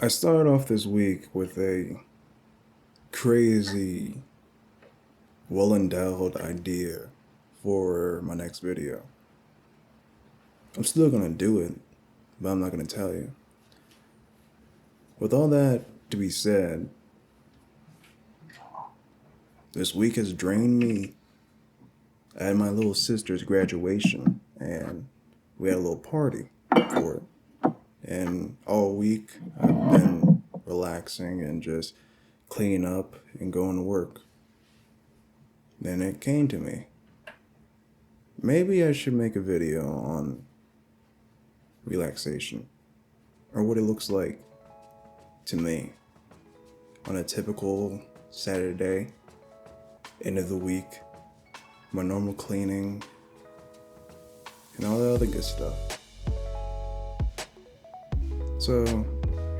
I started off this week with a crazy, well endowed idea for my next video. I'm still gonna do it, but I'm not gonna tell you. With all that to be said, this week has drained me. I had my little sister's graduation, and we had a little party for it. And all week, I've been relaxing and just cleaning up and going to work. Then it came to me. Maybe I should make a video on relaxation, or what it looks like to me on a typical Saturday, end of the week, my normal cleaning, and all the other good stuff. So,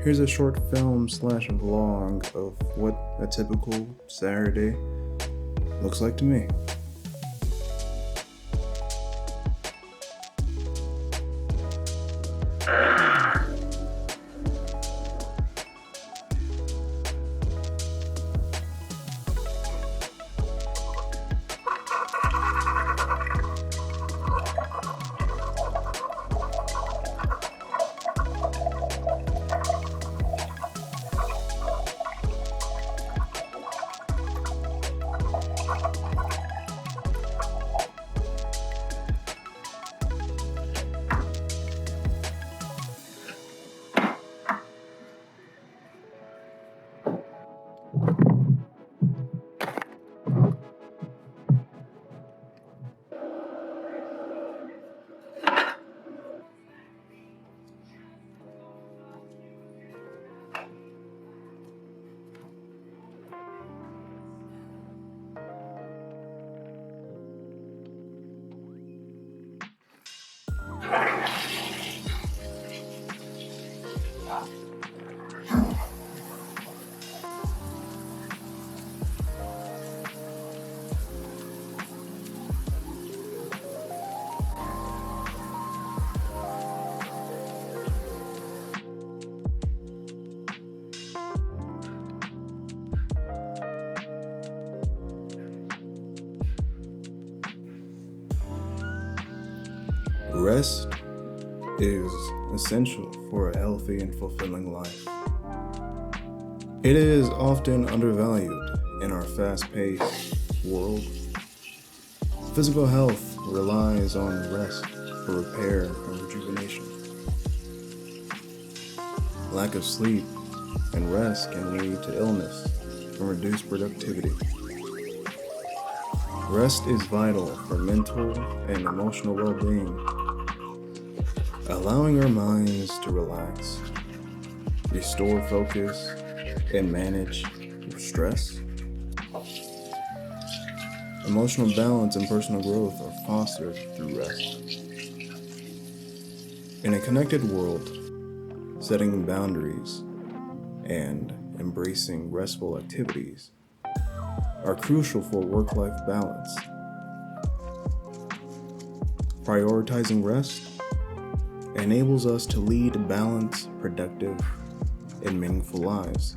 here's a short film / vlog of what a typical Saturday looks like to me. Rest is essential for a healthy and fulfilling life. It is often undervalued in our fast-paced world. Physical health relies on rest for repair and rejuvenation. Lack of sleep and rest can lead to illness and reduced productivity. Rest is vital for mental and emotional well-being, allowing our minds to relax, restore focus, and manage stress. Emotional balance and personal growth are fostered through rest. In a connected world, setting boundaries and embracing restful activities are crucial for work-life balance. Prioritizing rest enables us to lead balanced, productive, and meaningful lives.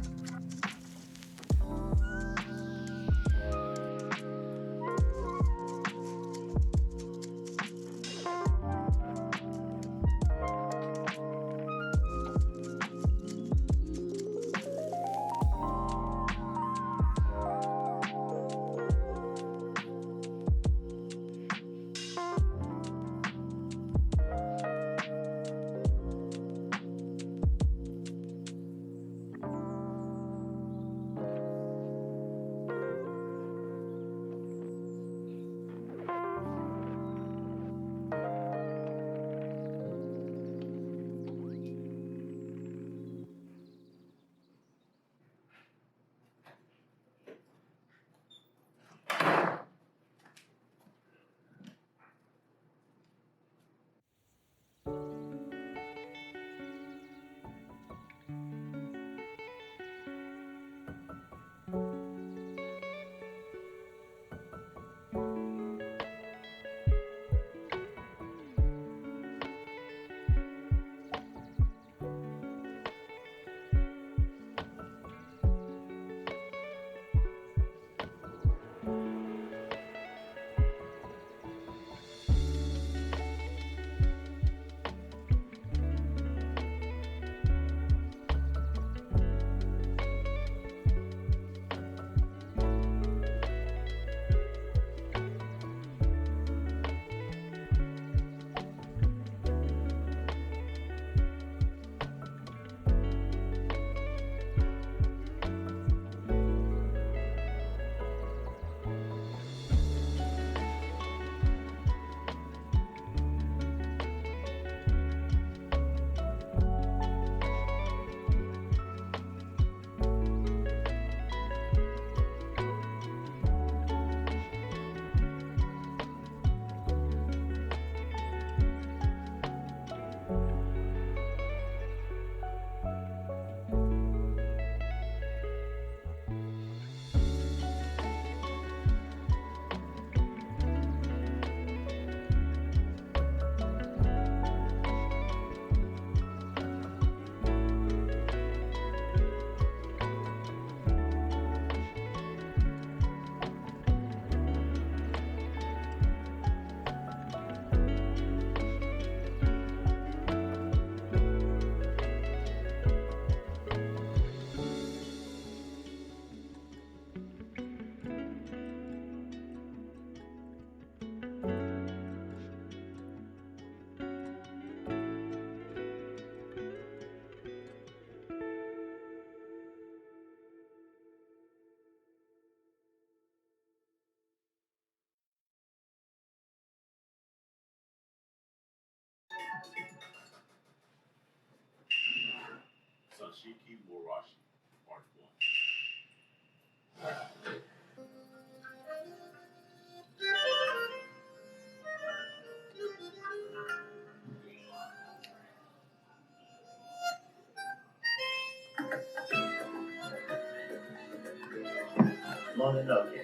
Mononoke.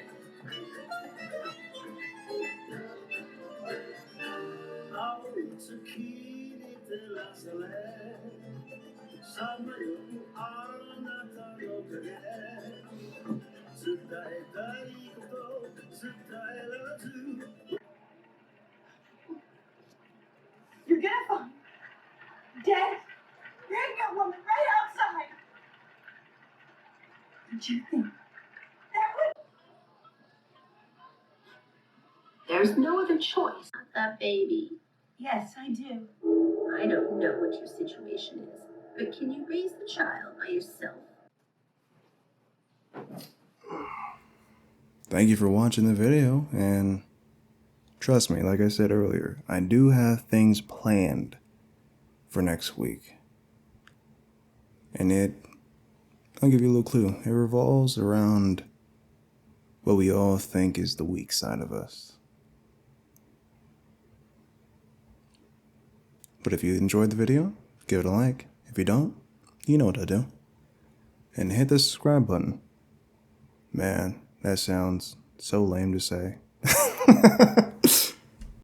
You're gonna find dead, pregnant woman right outside. Did you think that would? There's no other choice. Not that baby. Yes, I do. I don't know what your situation is, but can you raise the child by yourself? Thank you for watching the video, and trust me, like I said earlier, I do have things planned for next week. And I'll give you a little clue. It revolves around what we all think is the weak side of us. But if you enjoyed the video, give it a like. If you don't, you know what to do. And hit the subscribe button. Man, that sounds so lame to say.